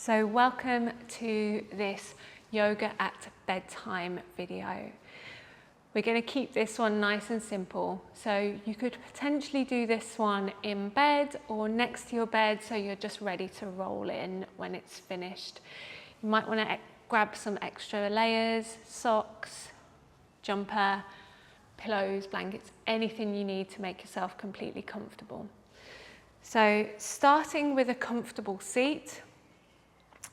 So welcome to this yoga at bedtime video. We're going to keep this one nice and simple. So you could potentially do this one in bed or next to your bed so you're just ready to roll in when it's finished. You might want to grab some extra layers, socks, jumper, pillows, blankets, anything you need to make yourself completely comfortable. So starting with a comfortable seat,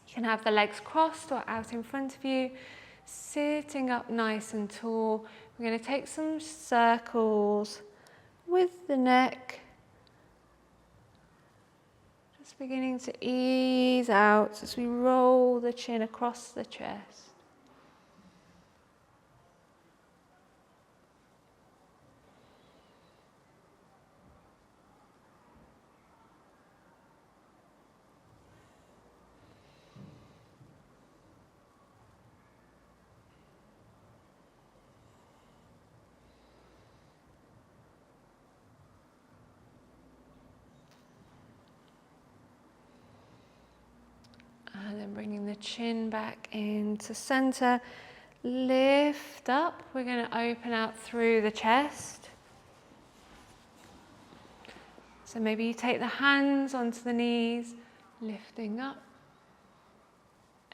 you can have the legs crossed or out in front of you, sitting up nice and tall. We're going to take some circles with the neck, just beginning to ease out as we roll the chin across the chest. And then bringing the chin back into center, lift up. We're going to open out through the chest. So maybe you take the hands onto the knees, lifting up.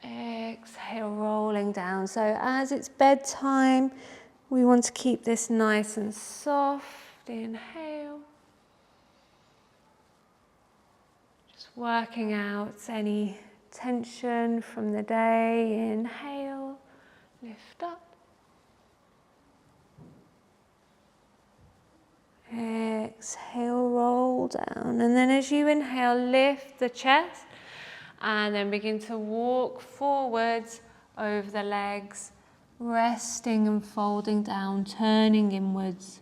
Exhale, rolling down. So as it's bedtime, we want to keep this nice and soft. Inhale. Just working out any tension from the day. Inhale, lift up. Exhale, roll down. And then as you inhale, lift the chest and then begin to walk forwards over the legs, resting and folding down, turning inwards.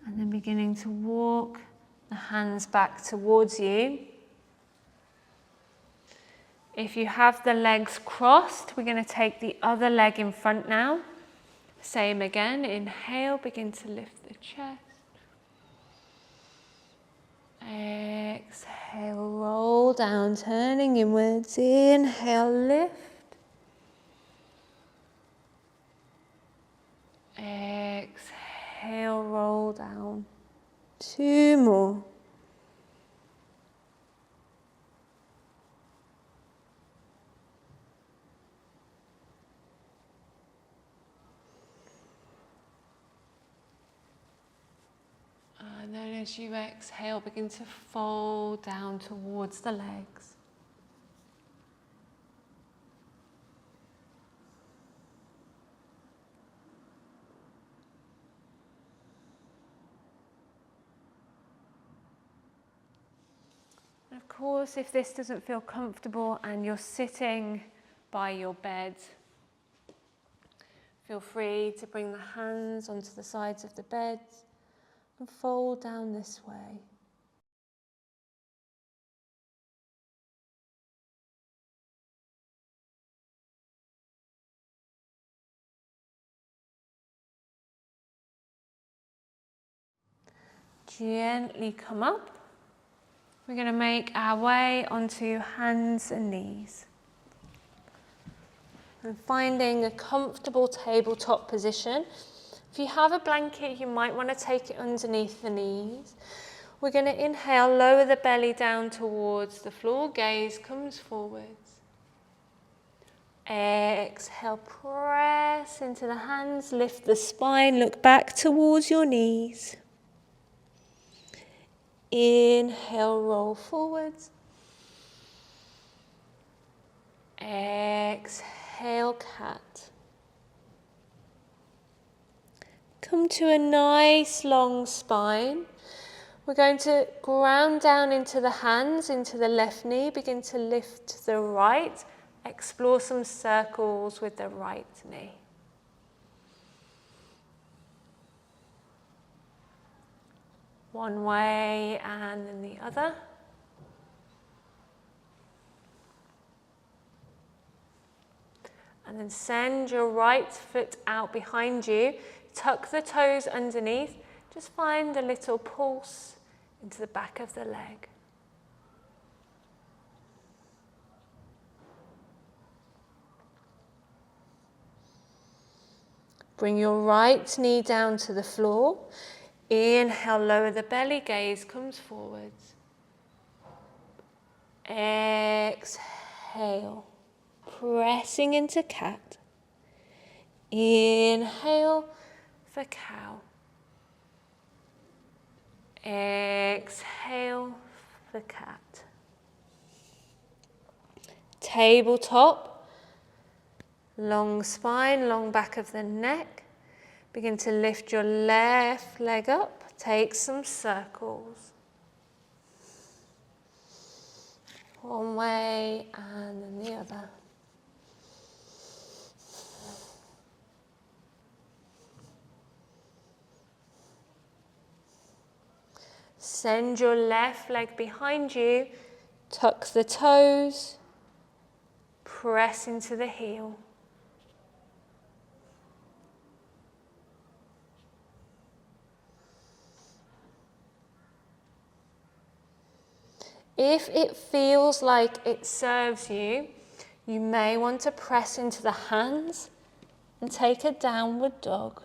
And then beginning to walk the hands back towards you. If you have the legs crossed, we're going to take the other leg in front now. Same again. Inhale, begin to lift the chest. Exhale, roll down, turning inwards. Inhale, lift. Exhale, roll down. 2 more. And then as you exhale, begin to fold down towards the legs. Of course, if this doesn't feel comfortable and you're sitting by your bed, feel free to bring the hands onto the sides of the bed and fold down this way. Gently come up. We're going to make our way onto hands and knees. And finding a comfortable tabletop position. If you have a blanket, you might want to take it underneath the knees. We're going to inhale, lower the belly down towards the floor, gaze comes forwards. Exhale, press into the hands, lift the spine, look back towards your knees. Inhale, roll forwards. Exhale, cat. Come to a nice long spine. We're going to ground down into the hands, into the left knee. Begin to lift the right. Explore some circles with the right knee. One way and then the other. And then send your right foot out behind you. Tuck the toes underneath. Just find a little pulse into the back of the leg. Bring your right knee down to the floor. Inhale, lower the belly, gaze comes forwards. Exhale, pressing into cat. Inhale for cow. Exhale for cat. Tabletop, long spine, long back of the neck. Begin to lift your left leg up, take some circles. One way and then the other. Send your left leg behind you, tuck the toes, press into the heel. If it feels like it serves you, you may want to press into the hands and take a downward dog.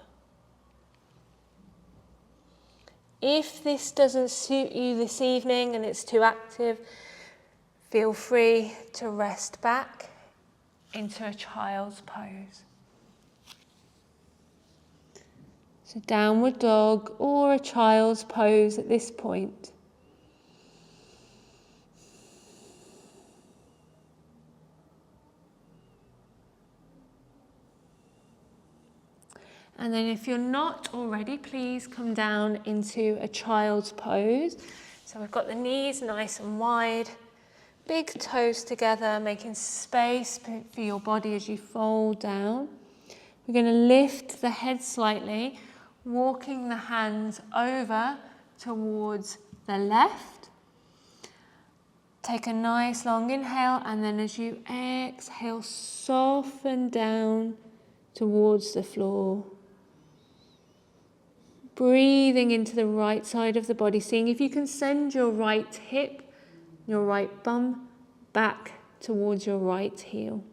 If this doesn't suit you this evening and it's too active, feel free to rest back into a child's pose. So downward dog or a child's pose at this point. And then if you're not already, please come down into a child's pose. So we've got the knees nice and wide, big toes together, making space for your body as you fold down. We're going to lift the head slightly, walking the hands over towards the left. Take a nice long inhale, and then as you exhale, soften down towards the floor. Breathing into the right side of the body, seeing if you can send your right hip, your right bum back towards your right heel.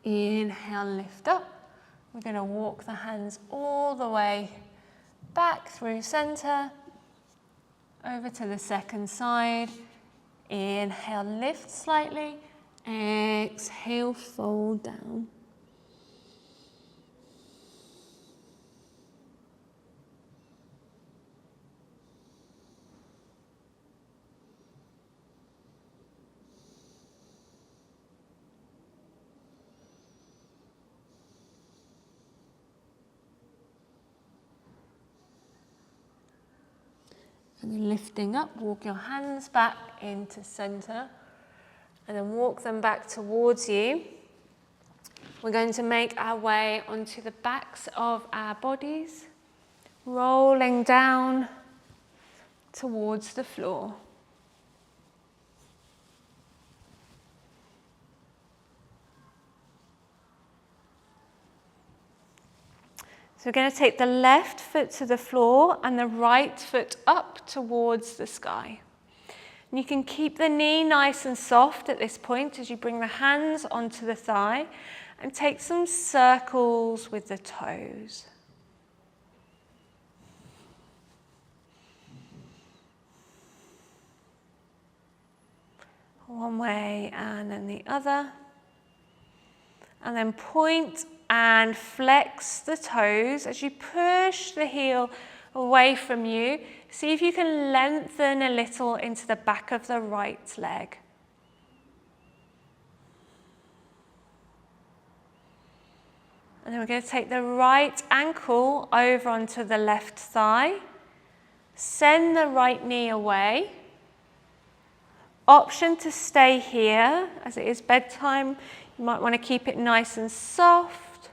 Inhale, lift up. We're going to walk the hands all the way back through center, over to the second side. Inhale, lift slightly. Exhale, fold down. And then lifting up, walk your hands back into center and then walk them back towards you. We're going to make our way onto the backs of our bodies, rolling down towards the floor. So we're going to take the left foot to the floor and the right foot up towards the sky. And you can keep the knee nice and soft at this point as you bring the hands onto the thigh and take some circles with the toes. One way and then the other. And then point and flex the toes as you push the heel away from you. See if you can lengthen a little into the back of the right leg. And then we're going to take the right ankle over onto the left thigh. Send the right knee away. Option to stay here, as it is bedtime. You might want to keep it nice and soft.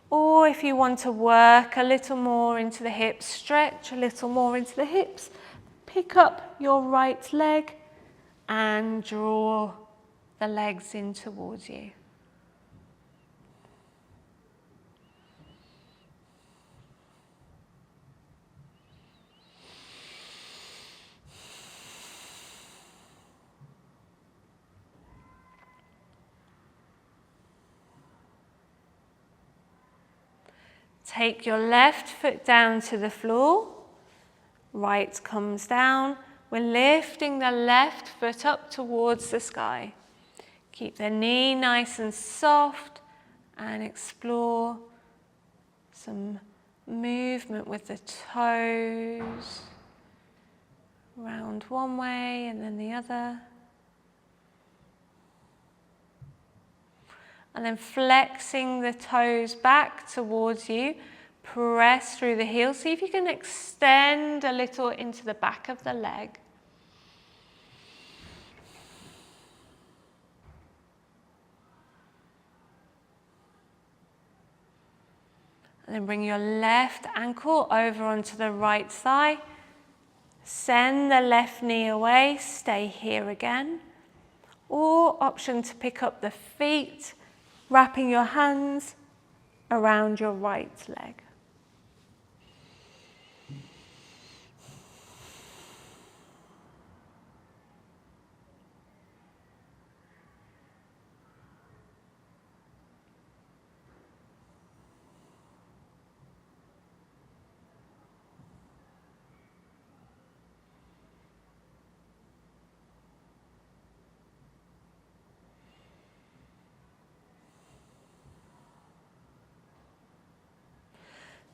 Or if you want to work a little more into the hips, stretch a little more into the hips, pick up your right leg and draw the legs in towards you. Take your left foot down to the floor, right comes down. We're lifting the left foot up towards the sky. Keep the knee nice and soft and explore some movement with the toes. Round one way and then the other. And then flexing the toes back towards you, press through the heels. See if you can extend a little into the back of the leg. And then bring your left ankle over onto the right thigh. Send the left knee away, stay here again. Or option to pick up the feet, wrapping your hands around your right leg.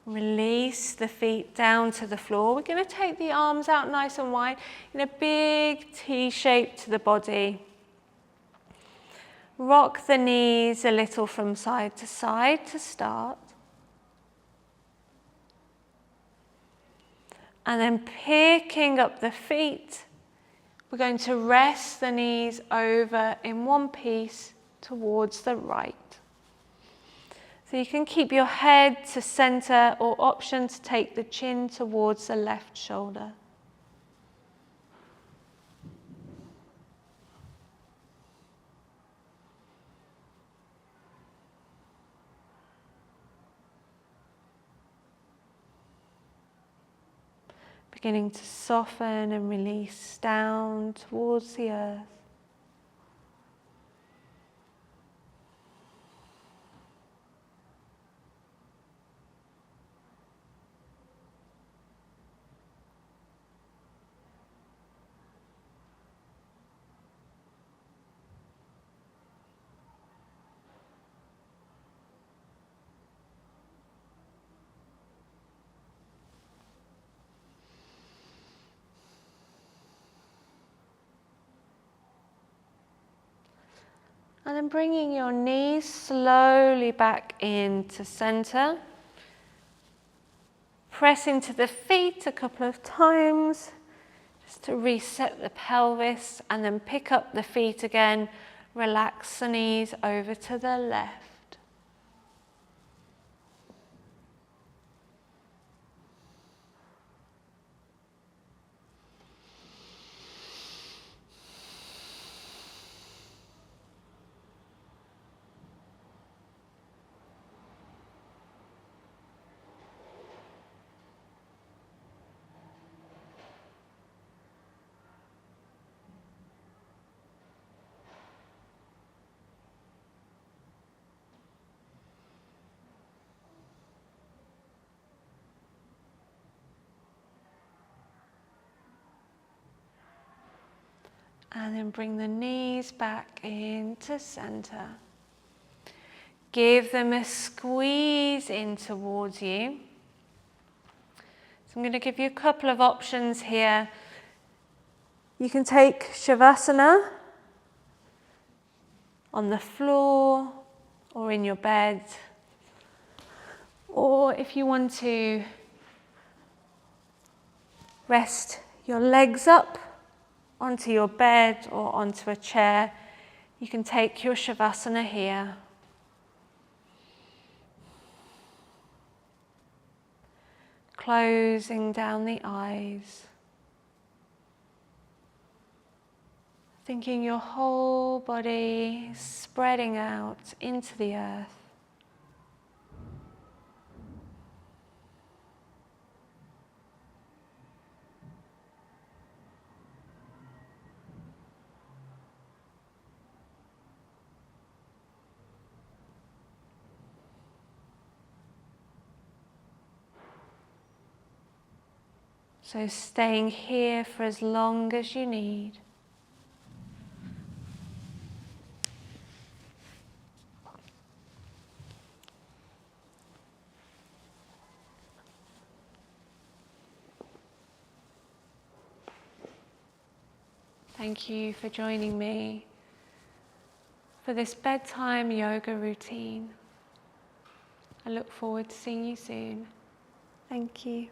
Release the feet down to the floor. We're going to take the arms out nice and wide in a big T shape to the body. Rock the knees a little from side to start. And then picking up the feet, we're going to rest the knees over in one piece towards the right. So you can keep your head to center or option to take the chin towards the left shoulder. Beginning to soften and release down towards the earth. And then bringing your knees slowly back into center. Press into the feet a couple of times just to reset the pelvis, and then pick up the feet again. Relax the knees over to the left. And then bring the knees back into center. Give them a squeeze in towards you. So I'm going to give you a couple of options here. You can take Shavasana on the floor or in your bed. Or if you want to rest your legs up onto your bed or onto a chair, you can take your Shavasana here. Closing down the eyes. Thinking your whole body spreading out into the earth. So staying here for as long as you need. Thank you for joining me for this bedtime yoga routine. I look forward to seeing you soon. Thank you.